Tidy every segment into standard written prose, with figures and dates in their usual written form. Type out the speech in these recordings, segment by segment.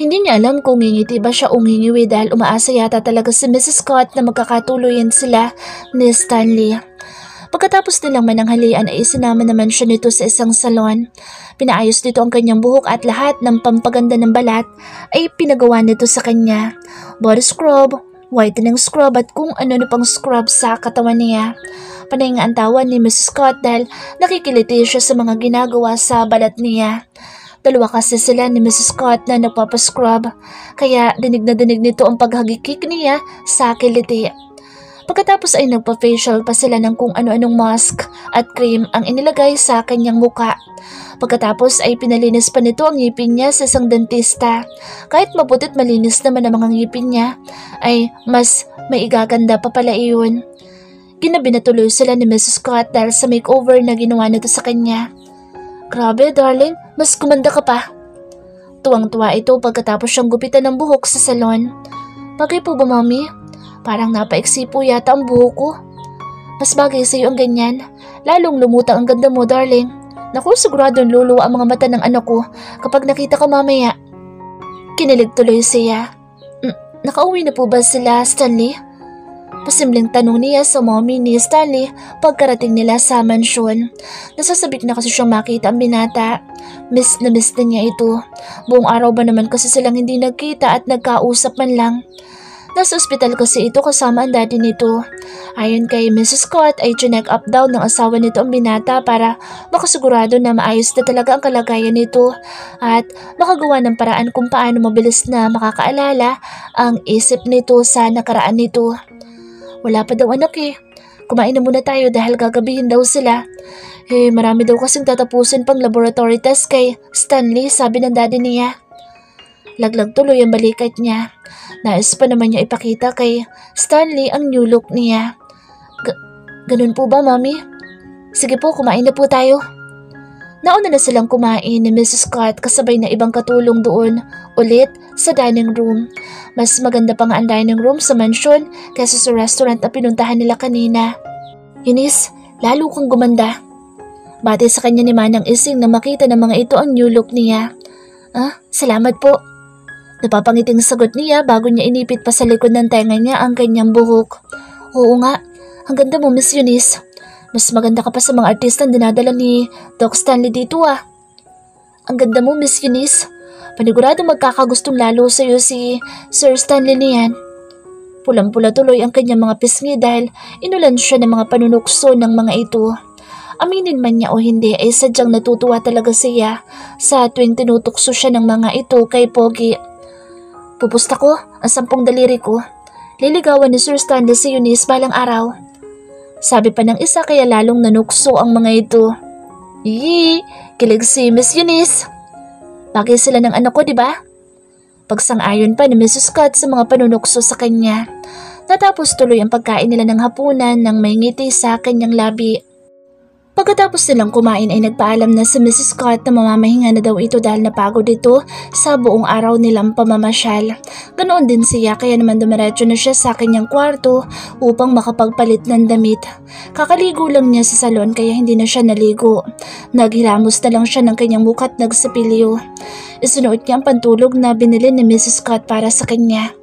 Hindi niya alam kung ngingiti ba siya o ngingiwi dahil umaasa yata talaga si Mrs. Scott na magkakatuloyan sila ni Stanley. Pagkatapos nilang mananghalian ay isinama naman siya nito sa isang salon. Pinaayos nito ang kanyang buhok at lahat ng pampaganda ng balat ay pinagawa nito sa kanya. Body scrub, whitening scrub at kung ano-ano pang scrub sa katawan niya. Panay nga ang tawa ni Mrs. Scott dahil nakikiliti siya sa mga ginagawa sa balat niya. Dalawa kasi sila ni Mrs. Scott na nagpapascrub, kaya dinig na dinig nito ang paghagikik niya sa kiliti. Pagkatapos ay nagpa-facial pa sila ng kung ano-anong mask at cream ang inilagay sa kanyang muka. Pagkatapos ay pinalinis pa nito ang ngipin niya sa isang dentista. Kahit maputi't malinis naman ang mga ngipin niya, ay mas maigaganda pa pala iyon. Ginabi na tuloy sila ni Mrs. Scott dahil sa makeover na ginawa nito sa kanya. Grabe darling, mas kumanda ka pa. Tuwang-tuwa ito pagkatapos siyang gupitan ng buhok sa salon. Bagay po ba mommy? Parang napaiksi po yata ang buhok ko. Mas bagay sa iyo ang ganyan. Lalong lumutang ang ganda mo, darling. Naku, siguradong luluwa ang mga mata ng anak ko kapag nakita ka mamaya. Kinilig tuloy siya. Nakauwi na po ba sila, Stanley? Pasimpleng tanong niya sa mommy ni Stanley pagkarating nila sa mansyon. Nasasabik na kasi siyang makita ang binata. Miss na niya ito. Buong araw ba naman kasi silang hindi nagkita at nagkausap man lang. Nasa ospital kasi ito kasama ang daddy nito. Ayon kay Mrs. Scott ay chinek up daw ng asawa nito ang binata para makasigurado na maayos na talaga ang kalagayan nito at makagawa ng paraan kung paano mabilis na makakaalala ang isip nito sa nakaraan nito. Wala pa daw anak eh. Kumain na muna tayo dahil gagabihin daw sila. Marami daw kasing tatapusin pang laboratory test kay Stanley, sabi ng daddy niya. Laglag tuloy ang balikat niya. Nais pa naman niya ipakita kay Stanley ang new look niya. Ganun po ba, mommy? Sige po, kumain na po tayo. Nauna na silang kumain ni Mrs. Scott kasabay na ibang katulong doon ulit sa dining room. Mas maganda pa nga ang dining room sa mansyon kaysa sa restaurant na pinuntahan nila kanina. Eunice, lalo kang gumanda. Bati sa kanya ni Manang Ising na makita ng mga ito ang new look niya. Salamat po. Napapangiting sagot niya bago niya inipit pa sa likod ng tenga niya ang kanyang buhok. Oo nga, ang ganda mo Miss Eunice. Mas maganda ka pa sa mga artistang dinadala ni Doc Stanley dito ah. Ang ganda mo Miss Eunice. Panigurado magkakagustong lalo sa iyo si Sir Stanley niyan. Pulang-pula tuloy ang kanyang mga pisngi dahil inulan siya ng mga panunukso ng mga ito. Aminin man niya o hindi ay sadyang natutuwa talaga siya sa tuwing tinutukso siya ng mga ito kay Pogi. Pupusta ko ang 10 daliri ko. Liligawan ni Sir Stanley si Eunice balang araw. Sabi pa ng isa kaya lalong nanukso ang mga ito. Yee! Kilig si Miss Eunice. Bagay sila ng anak ko, di ba? Pagsang-ayon pa ni Mrs. Scott sa mga panunukso sa kanya. Natapos tuloy ang pagkain nila ng hapunan nang may ngiti sa kanyang labi. Pagkatapos nilang kumain ay nagpaalam na si Mrs. Scott na mamamahinga na daw ito dahil napagod ito sa buong araw nilang pamamasyal. Ganoon din siya kaya naman dumiretso na siya sa kanyang kwarto upang makapagpalit ng damit. Kakaligo lang niya sa salon kaya hindi na siya naligo. Naghilamos na lang siya ng kanyang mukha at nagsipilyo. Isunuot niya ang pantulog na binili ni Mrs. Scott para sa kanya.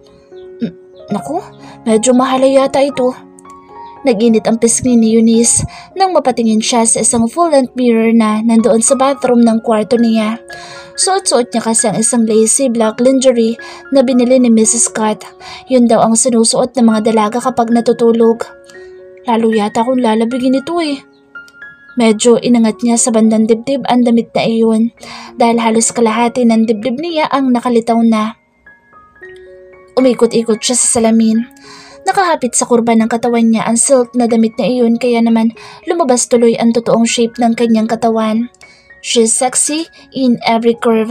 Naku, medyo mahal yata ito. Nag-init ang pisngi ni Eunice nang mapatingin siya sa isang full-length mirror na nandoon sa bathroom ng kwarto niya. Suot-suot niya kasi ang isang lacy black lingerie na binili ni Mrs. Scott. Yun daw ang sinusuot ng mga dalaga kapag natutulog. Lalo yata akong lalabigin ito eh. Medyo inangat niya sa bandang dibdib ang damit na iyon dahil halos kalahati ng dibdib niya ang nakalitaw na. Umikot-ikot siya sa salamin. Nakahapit sa kurba ng katawan niya ang silk na damit na iyon kaya naman lumabas tuloy ang totoong shape ng kanyang katawan. She's sexy in every curve.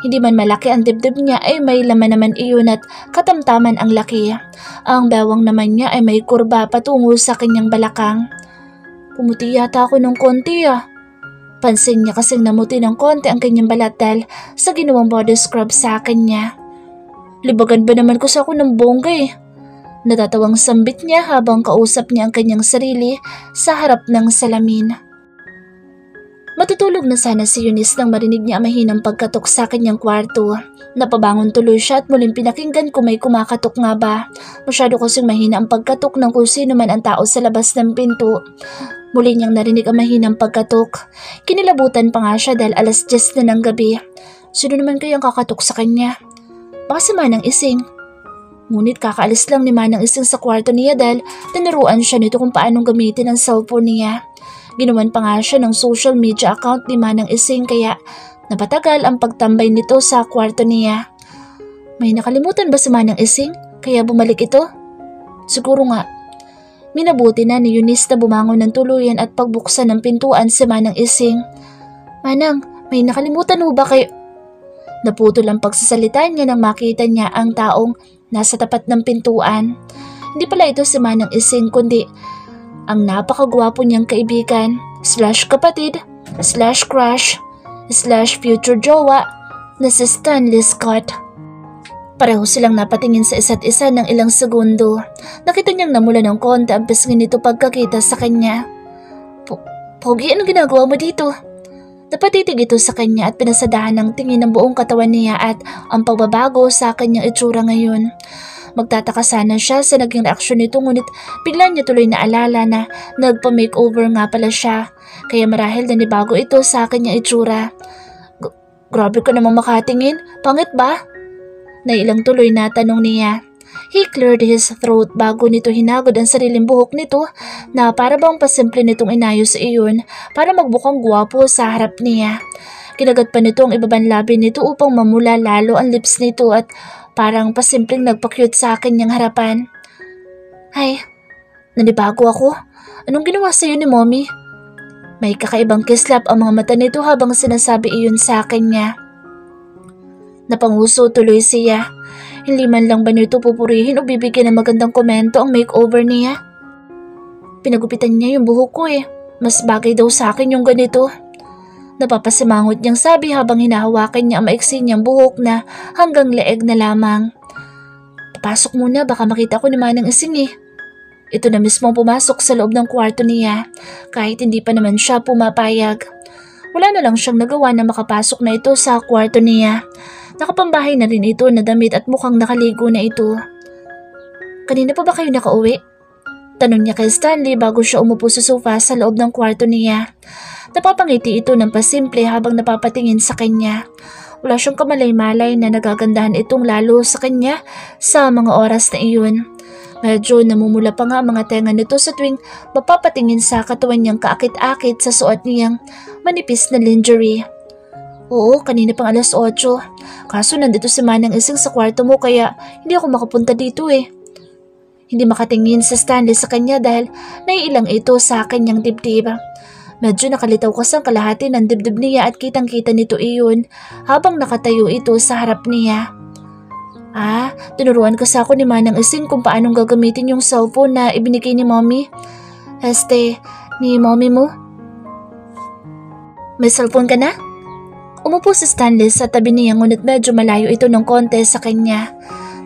Hindi man malaki ang dibdib niya ay may laman naman iyon at katamtaman ang laki. Ang bewang naman niya ay may kurba patungo sa kanyang balakang. Pumuti yata ako ng konti ah. Pansin niya kasing namuti ng konti ang kanyang balat dahil sa ginawang body scrub sa kanya. Libagan ba naman ko sa ako ng bongga eh. Natatawang sambit niya habang kausap niya ang kanyang sarili sa harap ng salamin. Matutulog na sana si Eunice nang marinig niya ang mahinang pagkatok sa kanyang kwarto. Napabangon tuloy siya at muling pinakinggan kung may kumakatok nga ba. Masyado kasing mahina ang pagkatok ng kung sino man ang tao sa labas ng pinto. Muli niyang narinig ang mahinang pagkatok. Kinilabutan pa nga siya dahil alas 10 na ng gabi. Sino naman kayang kakatok sa kanya? Baka si Manang Ising. Ngunit kakaalis lang ni Manang Ising sa kwarto niya dahil tinaruan siya nito kung paanong gamitin ang cellphone niya. Ginawan pa nga siya ng social media account ni Manang Ising kaya napatagal ang pagtambay nito sa kwarto niya. May nakalimutan ba si Manang Ising kaya bumalik ito? Siguro nga. Minabuti na ni Eunice na bumangon ng tuluyan at pagbuksan ng pintuan si Manang Ising. Manang, may nakalimutan ho ba kayo? Naputol ang pagsasalita niya nang makita niya ang taong nasa tapat ng pintuan. Hindi pala ito si Manang Ising kundi ang napakagwapo niyang kaibigan, /kapatid, /crush, /future jowa na si Stanley Scott. Pareho silang napatingin sa isa't isa ng ilang segundo. Nakita niyang namula ng konti ang pisngin nito pagkakita sa kanya. Pogi, anong ginagawa mo dito? Napatitig ito sa kanya at pinasadahan ng tingin ng buong katawan niya at ang pagbabago sa kanyang itsura ngayon. Magtataka sana siya sa naging reaksyon nito ngunit bigla niya tuloy na alala na nagpa-makeover nga pala siya. Kaya marahil nanibago ito sa kanyang itsura. Grabe ka namang makatingin, pangit ba? Nailang tuloy na tanong niya. He cleared his throat bago nito hinagod ang sariling buhok nito na para bang pasimple nitong inayos iyon para magbukang gwapo sa harap niya. Kinagat pa nito ang ibabang labi nito upang mamula lalo ang lips nito at parang pasimpleng nagpa-cute sa kanyang harapan. Ay, nanibago ako. Anong ginawa sa'yo ni Mommy? May kakaibang kislap ang mga mata nito habang sinasabi iyon sa kanya. Napanguso tuloy siya. Hindi man lang ba nito pupurihin o bibigyan ng magandang komento ang makeover niya? Pinagupitan niya yung buhok ko eh. Mas bagay daw sa akin yung ganito. Napapasimangot niyang sabi habang hinahawakan niya ang maiksi niyang buhok na hanggang leeg na lamang. Papasok muna, baka makita ko ni Manang Ising eh. Ito na mismo pumasok sa loob ng kwarto niya kahit hindi pa naman siya pumapayag. Wala na lang siyang nagawa na makapasok na ito sa kwarto niya. Nakapambahay na rin ito na damit at mukhang nakaligo na ito. Kanina pa ba kayo nakauwi? Tanong niya kay Stanley bago siya umupo sa sofa sa loob ng kwarto niya. Napapangiti ito ng pasimple habang napapatingin sa kanya. Wala siyang kamalay-malay na nagagandahan itong lalo sa kanya sa mga oras na iyon. Medyo namumula pa nga ang mga tenga nito sa tuwing mapapatingin sa katawan niyang kaakit-akit sa suot niyang manipis na lingerie. Oo, kanina pang alas 8. Kaso nandito si Manang Ising sa kwarto mo kaya hindi ako makapunta dito eh. Hindi makatingin si Stanley sa kanya dahil naiilang ito sa kanyang dibdib. Medyo nakalitaw kasi ang kalahati ng dibdib niya at kitang-kita nito iyon habang nakatayo ito sa harap niya. Tinuruan kasi ako ni Manang Ising kung paanong gagamitin yung cellphone na ibinigay ni Mommy. Ni Mommy mo? May cellphone ka na? Umupo si Stanley sa tabi niya ngunit medyo malayo ito ng konti sa kanya.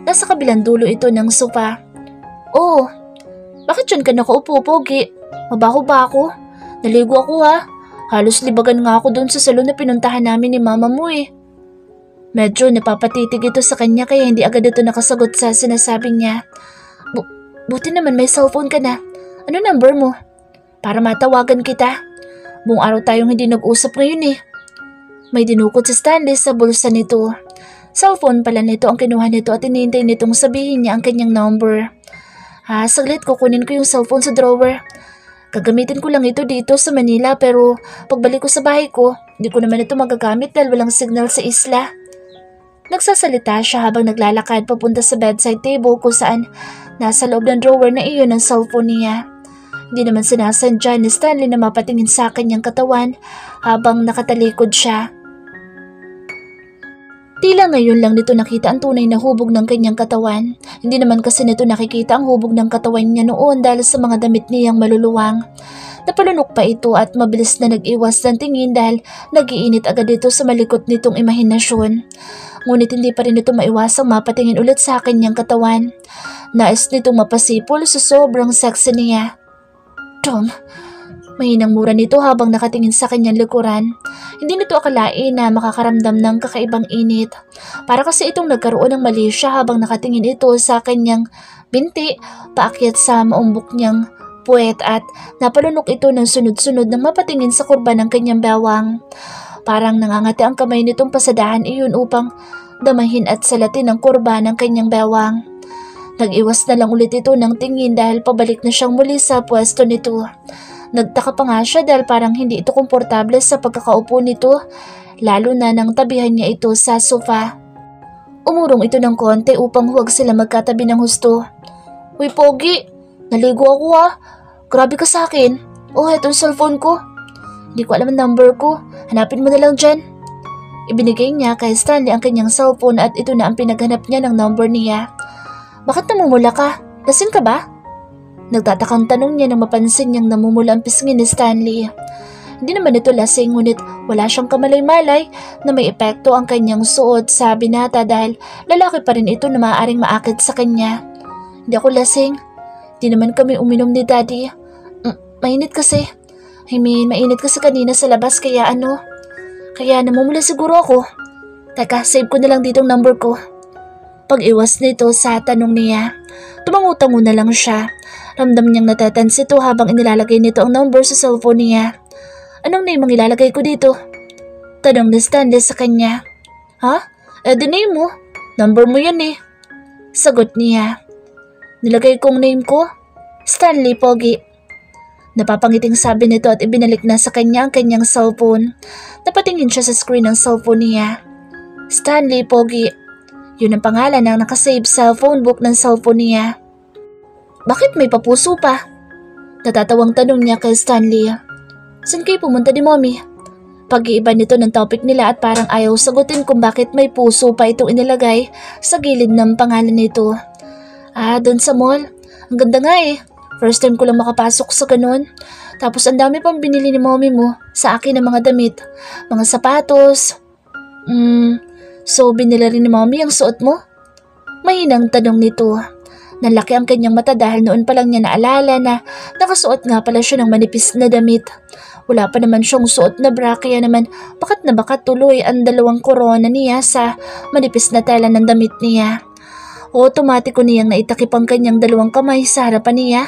Nasa kabilang dulo ito ng sofa. Oh, bakit dyan ka nakaupo, Pogi? Mabaho ba ako? Naligo ako ha. Halos libagan nga ako doon sa salon na pinuntahan namin ni Mama mo eh. Medyo napapatitig ito sa kanya kaya hindi agad ito nakasagot sa sinasabi niya. Buti naman may cellphone ka na. Ano number mo? Para matawagan kita. Buong araw tayong hindi nag-usap ngayon eh. May dinukot si Stanley sa bulsa nito. Cellphone pala nito ang kinuha nito at hinihintay nitong sabihin niya ang kanyang number. Saglit kukunin ko yung cellphone sa drawer. Gagamitin ko lang ito dito sa Manila pero pagbalik ko sa bahay ko, hindi ko naman ito magagamit dahil walang signal sa isla. Nagsasalita siya habang naglalakad papunta sa bedside table kung saan nasa loob ng drawer na iyon ang cellphone niya. Hindi naman sinasadya ni Stanley na mapatingin sa kanyang katawan habang nakatalikod siya. Tila ngayon lang nito nakita ang tunay na hubog ng kanyang katawan. Hindi naman kasi nito nakikita ang hubog ng katawan niya noon dahil sa mga damit niyang maluluwang. Napalunok pa ito at mabilis na nag-iwas ng tingin dahil nag-iinit agad ito sa malikot nitong imahinasyon. Ngunit hindi pa rin ito maiwasang mapatingin ulit sa kanyang katawan. Nais nitong mapasipol sa sobrang sexy niya. Tom, Mahinang mura nito habang nakatingin sa kanyang likuran. Hindi nito akalain na makakaramdam ng kakaibang init. Para kasi itong nagkaroon ng mali siya habang nakatingin ito sa kanyang binti paakyat sa maumbok niyang puwet at napalunok ito ng sunod-sunod nang mapatingin sa kurba ng kanyang bewang. Parang nangangati ang kamay nitong pasadahan iyon upang damahin at salatin ang kurba ng kanyang bewang. Nag-iwas na lang ulit ito ng tingin dahil pabalik na siyang muli sa pwesto nito. Nagtaka pa nga siya dahil parang hindi ito komportable sa pagkakaupo nito, lalo na nang tabihan niya ito sa sofa. Umurong ito ng konti upang huwag sila magkatabi ng husto. "Uy, Pogi, naligo ako ha. Grabe ka sa akin. Oh, eto yung cellphone ko. Hindi ko alam ang number ko. Hanapin mo na lang dyan." Ibinigay niya kay Stanley ang kanyang cellphone at ito na ang pinaghanap niya ng number niya. "Bakit namumula ka? Lasing ka ba?" Nagtatakang tanong niya nang mapansin niyang namumula ang pisngi ni Stanley. Hindi naman ito lasing ngunit wala siyang kamalay-malay na may epekto ang kanyang suot sa binata dahil lalaki pa rin ito na maaaring maakit sa kanya. "Hindi ako lasing. Hindi naman kami uminom ni Daddy. Mainit kasi. Mainit kasi kanina sa labas kaya Kaya namumula siguro ako. Teka, save ko na lang ditong number ko." Pag-iwas nito sa tanong niya, tumangutango na lang siya. Ramdam niyang natatansi ito habang inilalagay nito ang number sa cellphone niya. "Anong name ang ilalagay ko dito?" Tanong ni Stanley sa kanya. "Ha? The name mo. Number mo yan eh." Sagot niya. "Nilagay kong name ko? Stanley, Pogi." Napapangiting sabi nito at ibinalik na sa kanya ang kanyang cellphone. Napatingin siya sa screen ng cellphone niya. Stanley, Pogi. Yun ang pangalan ng nakasave sa phone book ng cellphone niya. "Bakit may papuso pa?" Natatawang tanong niya kay Stanley. "Saan kayo pumunta ni Mommy?" Pag-iiba nito ng topic nila at parang ayaw sagutin kung bakit may puso pa itong inilagay sa gilid ng pangalan nito. Doon sa mall. Ang ganda nga eh. First time ko lang makapasok sa ganun. Tapos ang dami pang binili ni Mommy mo sa akin ng mga damit, mga sapatos. So binili rin ni Mommy ang suot mo?" Mahinang tanong nito. Nalaki ang kanyang mata dahil noon pa lang niya naalala na nakasuot nga pala siya ng manipis na damit. Wala pa naman siyang suot na bra kaya naman bakat na bakat tuloy ang dalawang korona niya sa manipis na tela ng damit niya. Otomatiko niyang naitakip ang kanyang dalawang kamay sa harapan niya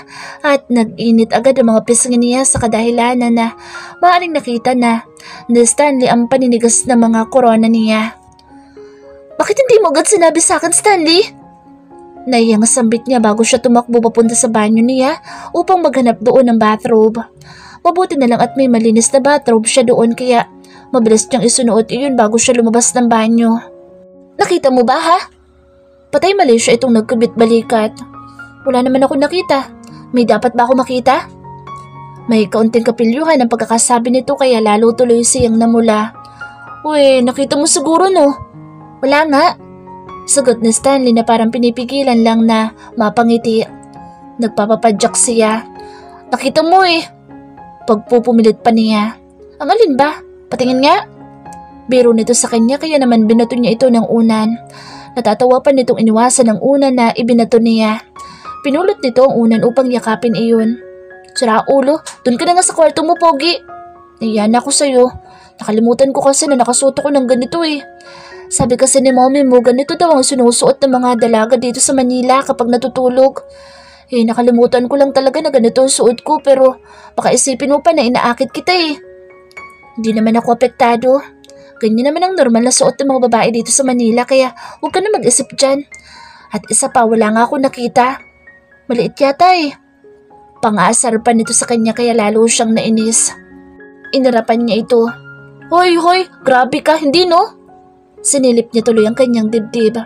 at nag-init agad ang mga pisngi niya sa kadahilanan na maaaring nakita na ni Stanley ang paninigas na mga korona niya. "Bakit hindi mo agad sinabi sa akin, Stanley?" Nahiyang sambit niya bago siya tumakbo papunta sa banyo niya upang maghanap doon ng bathrobe. Mabuti na lang at may malinis na bathrobe siya doon kaya mabilis niyang isunuot iyon bago siya lumabas ng banyo. "Nakita mo ba ha?" Patay mali siya itong nagkubit balikat. "Wala naman ako nakita. May dapat ba ako makita?" May kaunting kapilyuhan ang pagkakasabi nito kaya lalo tuloy siyang namula. "Uy, nakita mo siguro no?" "Wala nga." Sagot ni Stanley na parang pinipigilan lang na mapangiti. Nagpapapadyak siya. "Nakita mo eh." Pagpupumilit pa niya. "Ang alin ba? Patingin nga." Biro nito sa kanya kaya naman binato niya ito ng unan. Natatawa pa nitong iniwasan ng unan na ibinato niya. Pinulot nito ang unan upang yakapin iyon. "Sira ulo, dun ka na nga sa kwarto mo, Pogi." "Nahiyan ako sa'yo. Nakalimutan ko kasi na nakasuot ako ng ganito eh. Sabi kasi ni Mommy mo ganito daw ang sinusuot ng mga dalaga dito sa Manila kapag natutulog. Nakalimutan ko lang talaga na ganito ang suot ko pero baka isipin mo pa na inaakit kita eh." "Hindi naman ako apektado. Ganyan naman ang normal na suot ng mga babae dito sa Manila kaya huwag ka na mag-isip dyan. At isa pa, wala nga ako nakita. Maliit yata eh." Pang-aasar pa nito sa kanya kaya lalo siyang nainis. Inarapan niya ito. Hoy, grabe ka, hindi no?" Sinilip niya tuloy ang kanyang dibdib.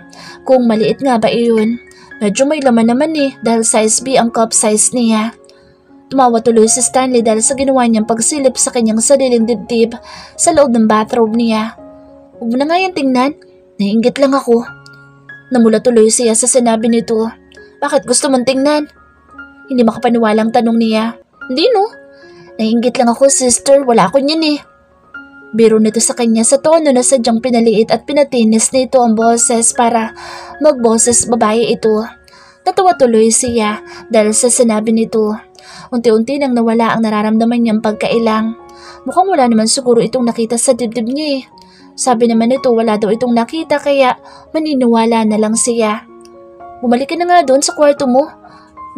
Kung maliit nga ba iyon? Medyo may laman naman eh dahil size B ang cup size niya. Tumawa tuloy si Stanley dahil sa ginawa niyang pagsilip sa kanyang sariling dibdib sa loob ng bathrobe niya. "Huwag mo na nga yan tingnan. Naiinggit lang ako." Namula tuloy siya sa sinabi nito. "Bakit gusto mong tingnan?" Hindi makapaniwalang tanong niya. "Hindi no. Naiinggit lang ako, sister. Wala ako niyan eh." Biro nito sa kanya sa tono na sadyang pinaliit at pinatinis nito ang boses para magboses babae ito. Natawa tuloy siya dahil sa sinabi nito. Unti-unti nang nawala ang nararamdaman niyang pagkailang. Mukhang wala naman siguro itong nakita sa dibdib niya eh. Sabi naman nito wala daw itong nakita kaya maniniwala na lang siya. Bumalik ka na nga doon sa kwarto mo.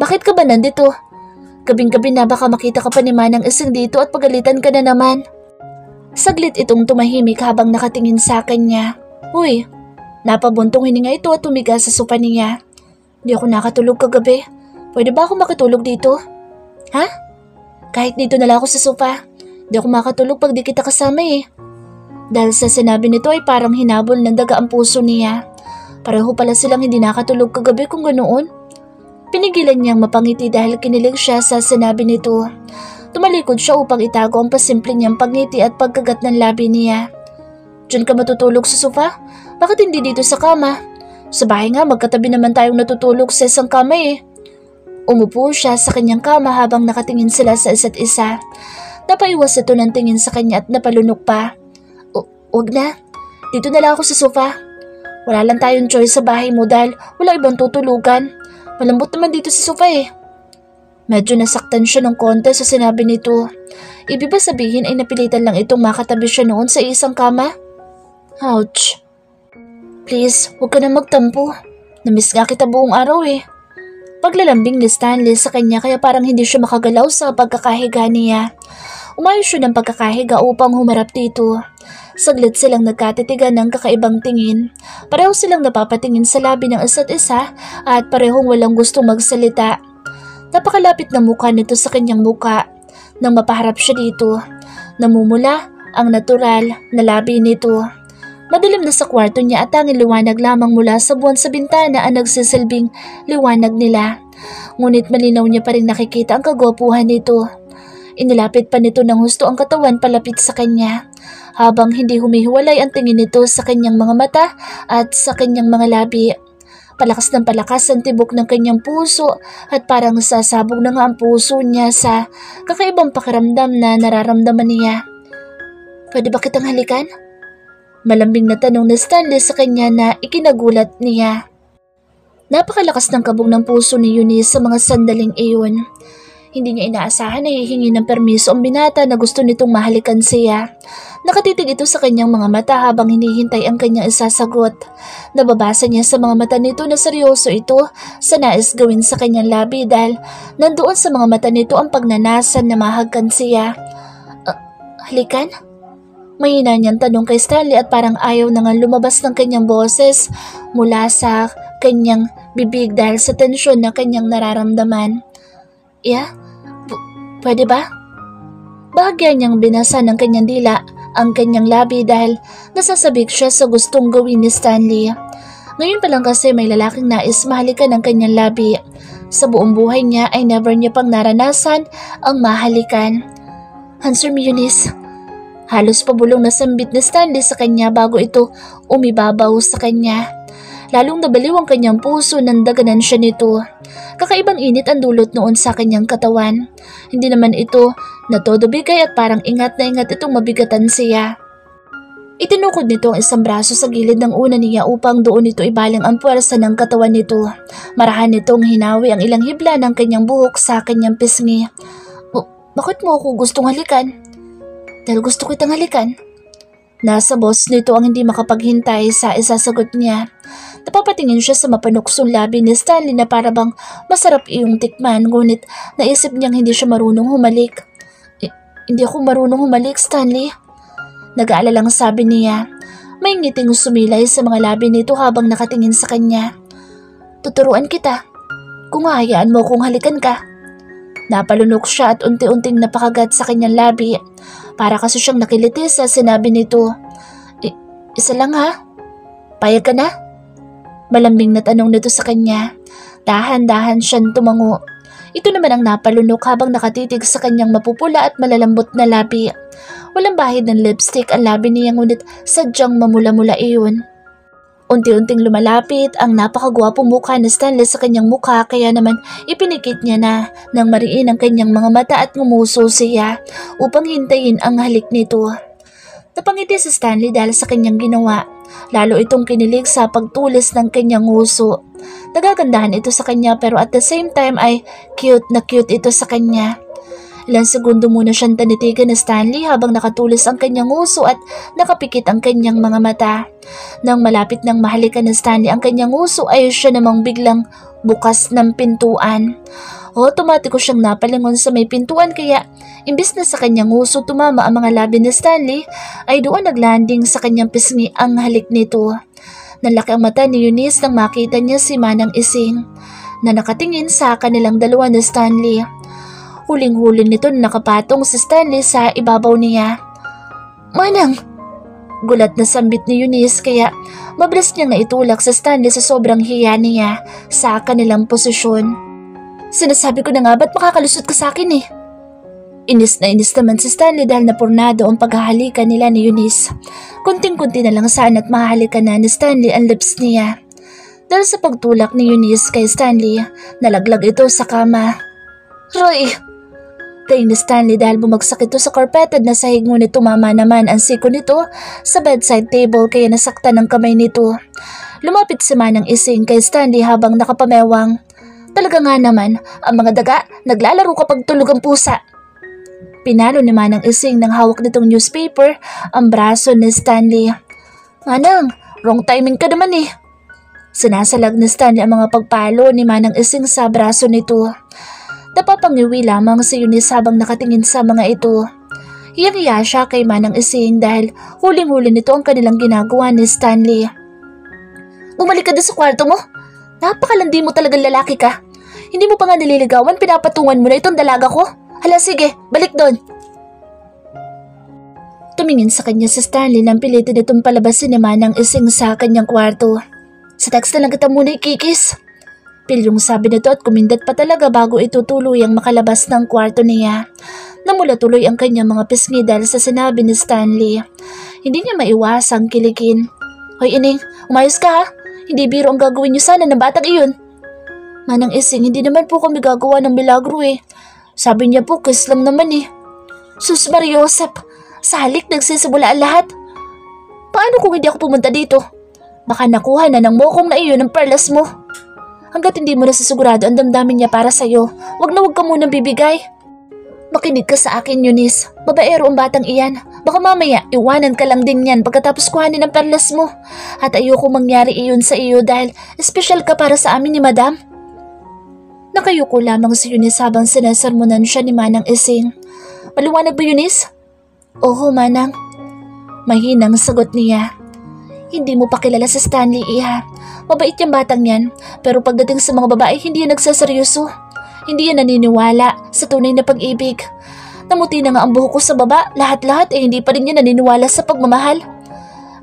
Bakit ka ba nandito? Gabing-gabi na baka makita ka pa ni Manang Ising dito at pagalitan ka na naman. Saglit itong tumahimik habang nakatingin sa kanya. Uy, napabuntong hininga ito at tumiga sa sofa niya. Di ako nakatulog kagabi. Pwede ba ako makatulog dito? Ha? Kahit dito na lang ako sa sofa. Di ako makatulog pag di kita kasama eh. Dahil sa sinabi nito ay parang hinabol ng daga ang puso niya. Pareho pala silang hindi nakatulog kagabi kung ganoon. Pinigilan niyang mapangiti dahil kinilig siya sa sinabi nito. Tumalikod siya upang itago ang pasimple niyang pagngiti at pagkagat ng labi niya. Diyan ka matutulog sa sofa? Bakit hindi dito sa kama? Sa bahay nga magkatabi naman tayong natutulog sa isang kama eh. Umupo siya sa kanyang kama habang nakatingin sila sa isa't isa. Napaiwas ito ng tingin sa kanya at napalunok pa. Huwag na. Dito na lang ako sa sofa. Wala lang tayong choice sa bahay mo dahil wala ibang tutulugan. Malambot naman dito sa sofa eh. Medyo nasaktan siya ng konti sa sinabi nito. Ibig ba sabihin ay napilitan lang itong makatabi siya noon sa isang kama? Ouch. Please, huwag ka na magtampo. Namiss nga kita buong araw eh. Paglalambing ni Stanley sa kanya kaya parang hindi siya makagalaw sa pagkakahiga niya. Umayos siya ng pagkakahiga upang humarap dito. Saglit silang nagkatitigan ng kakaibang tingin. Pareho silang napapatingin sa labi ng isa't isa at parehong walang gustong magsalita. Napakalapit na mukha nito sa kanyang mukha. Nang mapaharap siya dito, namumula ang natural na labi nito. Madilim na sa kwarto niya at tanging liwanag lamang mula sa buwan sa bintana ang nagsisilbing liwanag nila. Ngunit malinaw niya pa rin nakikita ang kagwapuhan nito. Inilapit pa nito ng husto ang katawan palapit sa kanya, habang hindi humihiwalay ang tingin nito sa kanyang mga mata at sa kanyang mga labi. Palakas ng palakas ang tibok ng kanyang puso at parang sasabog na nga ang puso niya sa kakaibang pakiramdam na nararamdaman niya. Pwede ba kitang halikan? Malambing na tanong ni Stanley sa kanya na ikinagulat niya. Napakalakas ng kabog ng puso ni Eunice sa mga sandaling iyon. Hindi niya inaasahan na hihingi ng permiso ang binata na gusto nitong mahalikan siya. Nakatitig ito sa kanyang mga mata habang hinihintay ang kanyang isasagot. Nababasa niya sa mga mata nito na seryoso ito sa nais gawin sa kanyang labi dahil nandoon sa mga mata nito ang pagnanasan na mahagkan siya. Halikan? Mahina niyang tanong kay Stanley at parang ayaw na nga lumabas ng kanyang boses mula sa kanyang bibig dahil sa tensyon na kanyang nararamdaman. Pwede ba? Bahagya niyang binasa ng kanyang dila ang kanyang labi dahil nasasabik siya sa gustong gawin ni Stanley. Ngayon pa lang kasi may lalaking nais mahalikan ng kanyang labi. Sa buong buhay niya ay never niya pang naranasan ang mahalikan. Answer me, Eunice. Halos pabulong na sambit ni Stanley sa kanya bago ito umibabaw sa kanya. Lalong nabaliw ang kanyang puso nang daganan siya nito. Kakaibang init ang dulot noon sa kanyang katawan. Hindi naman ito na todo bigay at parang ingat na ingat itong mabigatan siya. Itinukod nito ang isang braso sa gilid ng una niya upang doon ito ibaling ang puwersa ng katawan nito. Marahan nitong hinawi ang ilang hibla ng kanyang buhok sa kanyang pisngi. Bakit mo ako gustong halikan? Dahil gusto kitang halikan. Nasa boss nito ang hindi makapaghintay sa isasagot niya. Napapatingin siya sa mapanuksong labi ni Stanley na parabang masarap iyong tikman ngunit naisip niyang hindi siya marunong humalik. Hindi ako marunong humalik, Stanley. Nag-aalalang sabi niya. May ngiting sumilay sa mga labi nito habang nakatingin sa kanya. Tuturuan kita. Kung hayaan mo kung halikan ka. Napalunok siya at unti-unting napakagat sa kanyang labi. Para kasi siyang nakiliti sa sinabi nito. Isa lang ha? Payag ka na? Malambing na tanong nito sa kanya. Dahan-dahan siyang tumango. Ito naman ang napalunok habang nakatitig sa kanyang mapupula at malalambot na labi. Walang bahid ng lipstick ang labi niya ngunit sadyang mamula-mula iyon. Unti-unting lumalapit ang napakagwapong mukha ni Stanley sa kanyang mukha kaya naman ipinikit niya na nang mariin ang kanyang mga mata at ngumuso siya upang hintayin ang halik nito. Napangiti si Stanley dahil sa kanyang ginawa. Lalo itong kinilig sa pagtulis ng kanyang nguso. Nagagandahan ito sa kanya pero at the same time ay cute na cute ito sa kanya. Ilang segundo muna siyang tanitigan ni Stanley habang nakatulis ang kanyang uso at nakapikit ang kanyang mga mata. Nang malapit ng mahalikan ni Stanley ang kanyang uso ay siya namang biglang bukas ng pintuan. Otomatiko siyang napalingon sa may pintuan kaya imbis na sa kanyang uso tumama ang mga labi ni Stanley ay doon naglanding sa kanyang pisngi ang halik nito. Nalaki ang mata ni Eunice nang makita niya si Manang Ising na nakatingin sa kanilang dalawa ni Stanley. Huling-huli nito na nakapatong si Stanley sa ibabaw niya. Manang! Gulat na sambit ni Eunice kaya mabilis niyang naitulak sa Stanley sa sobrang hiya niya sa kanilang posisyon. Sinasabi ko na nga ba't makakalusot ka sa akin eh? Inis na inis naman si Stanley dahil napurnado ang paghahalikan nila ni Eunice. Kunting-kunti na lang sana at mahalikan na ni Stanley ang lips niya. Dahil sa pagtulak ni Eunice kay Stanley, nalaglag ito sa kama. Roy! Tayo ni Stanley dahil bumagsak ito sa carpeted na sahig ngunit tumama naman ang siko nito sa bedside table kaya nasaktan ang kamay nito. Lumapit si Manang Ising kay Stanley habang nakapamewang. Talaga nga naman, ang mga daga naglalaro kapag tulog ang pusa. Pinalo ni Manang Ising ng hawak nitong newspaper ang braso ni Stanley. Manang, wrong timing ka naman eh. Sinasalag ni Stanley ang mga pagpalo ni Manang Ising sa braso nito. Napapangiwi lamang si Eunice habang nakatingin sa mga ito. Hiyang-hiya siya kay Manang Ising dahil huling-huli nito ang kanilang ginagawa ni Stanley. Bumalik ka doon sa kwarto mo? Napakalandi mo talagang lalaki ka. Hindi mo pa nga nililigawan, pinapatungan mo na itong dalaga ko. Hala sige, balik doon. Tumingin sa kanya si Stanley nang pilitin itong palabasin ni Manang Ising sa kanyang kwarto. Sa text na lang kita muna ikikis. Pilyong sabi nito at kumindat pa talaga bago ito tuluyang makalabas ng kwarto niya. Namula tuloy ang kanyang mga pisngi dahil sa sinabi ni Stanley. Hindi niya maiwasang kiligin. Hoy Ining, umayos ka ha? Hindi biro ang gagawin niyo sana ng batang iyon. Manang Ising, hindi naman po kami gagawa ng milagro eh. Sabi niya po, kiss lang naman eh. Sus Mariosep, sa halik nagsisibula ang lahat. Paano kung hindi ako pumunta dito? Baka nakuha na ng mokong na iyon ng perlas mo. Hanggat hindi mo nasisigurado ang damdamin niya para sa'yo, wag na wag ka munang bibigay. Makinig ka sa akin, Eunice. Babaero ang batang iyan. Baka mamaya, iwanan ka lang din yan pagkatapos kuhanin ang perlas mo. At ayoko mangyari iyon sa iyo dahil espesyal ka para sa amin ni Madam. Nakayuko lamang si Eunice habang sinasermonan siya ni Manang Ising. Maliwanag ba, Eunice? Oo, Manang. Mahinang sagot niya. Hindi mo pa kilala si Stanley, Iha. Mabait yung batang yan, pero pagdating sa mga babae, hindi yan nagsaseryoso. Hindi yan naniniwala sa tunay na pag-ibig. Namuti na nga ang buhok ko sa baba, lahat-lahat hindi pa rin yan naniniwala sa pagmamahal.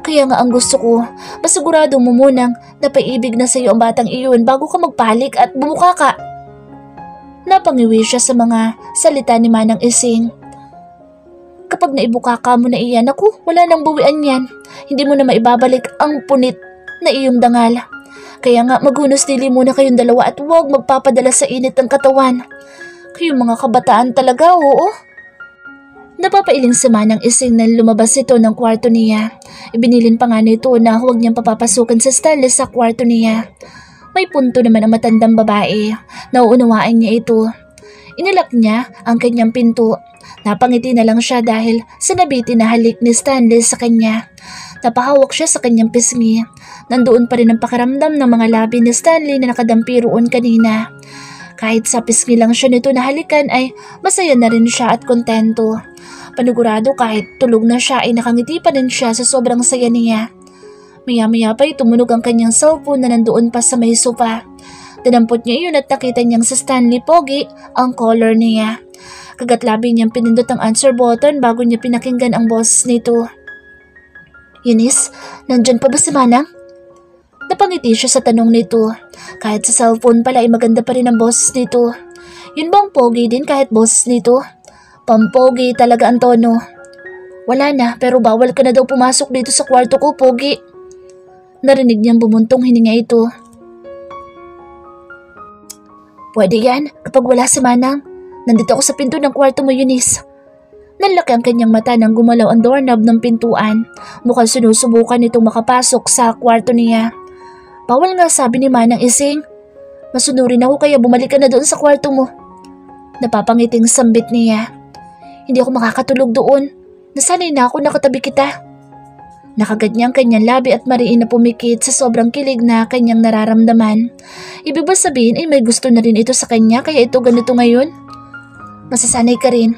Kaya nga ang gusto ko, masigurado mo munang napaibig na sa iyo ang batang iyon bago ka magpalik at bumuka ka. Napangiwi siya sa mga salita ni Manang Ising. Kapag naibuka ka mo na iyan, ako, wala nang buwian yan. Hindi mo na maibabalik ang punit na iyong dangal. Kaya nga magunos dili muna kayong dalawa at huwag magpapadala sa init ng katawan. Kayong mga kabataan talaga, oo. Napapailing si Manang Ising na lumabas ito ng kwarto niya. Ibinilin pa nga nito na huwag niyang papapasukan sa Stanley sa kwarto niya. May punto naman ang matandang babae. Nauunawaan niya ito. Inilak niya ang kanyang pinto. Napangiti na lang siya dahil sinabitin na halik ni Stanley sa kanya. Napahawak siya sa kanyang pisngi. Nandoon pa rin ang pakiramdam ng mga labi ni Stanley na nakadampi roon kanina. Kahit sa pisngi lang siya nito nahalikan ay masaya na rin siya at kontento. Panigurado kahit tulog na siya ay nakangiti pa rin siya sa sobrang saya niya. Maya-maya pa tumunog ang kanyang cellphone na nandoon pa sa may sofa. Dinampot niya iyon at nakita niyang sa Stanley Pogi ang caller niya. Kagatlabi niyang pinindot ang answer button bago niya pinakinggan ang boses nito. Eunice, nandyan pa ba si Manang? Napangiti siya sa tanong nito. Kahit sa cellphone pala ay maganda pa rin ang boses nito. Yun bang pogi din kahit boses nito? Pampogi talaga ang tono. Wala na, pero bawal ka na daw pumasok dito sa kwarto ko, Pogi. Narinig niyang bumuntong hininga ito. Pwede yan kapag wala si Manang. Nandito ako sa pinto ng kwarto mo, Eunice. Nanlaki ang kanyang mata nang gumalaw ang doorknob ng pintuan. Mukhang sinusubukan nitong makapasok sa kwarto niya. Bawal nga sabi ni Manang Ising. Masunurin ako kaya bumalik ka na doon sa kwarto mo. Napapangiting sambit niya. Hindi ako makakatulog doon. Nasanay na ako nakatabi kita. Nakagat niya ang kanyang labi at mariin na pumikit sa sobrang kilig na kanyang nararamdaman. Ibig ba sabihin ay may gusto na rin ito sa kanya kaya ito ganito ngayon? Masasanay ka rin.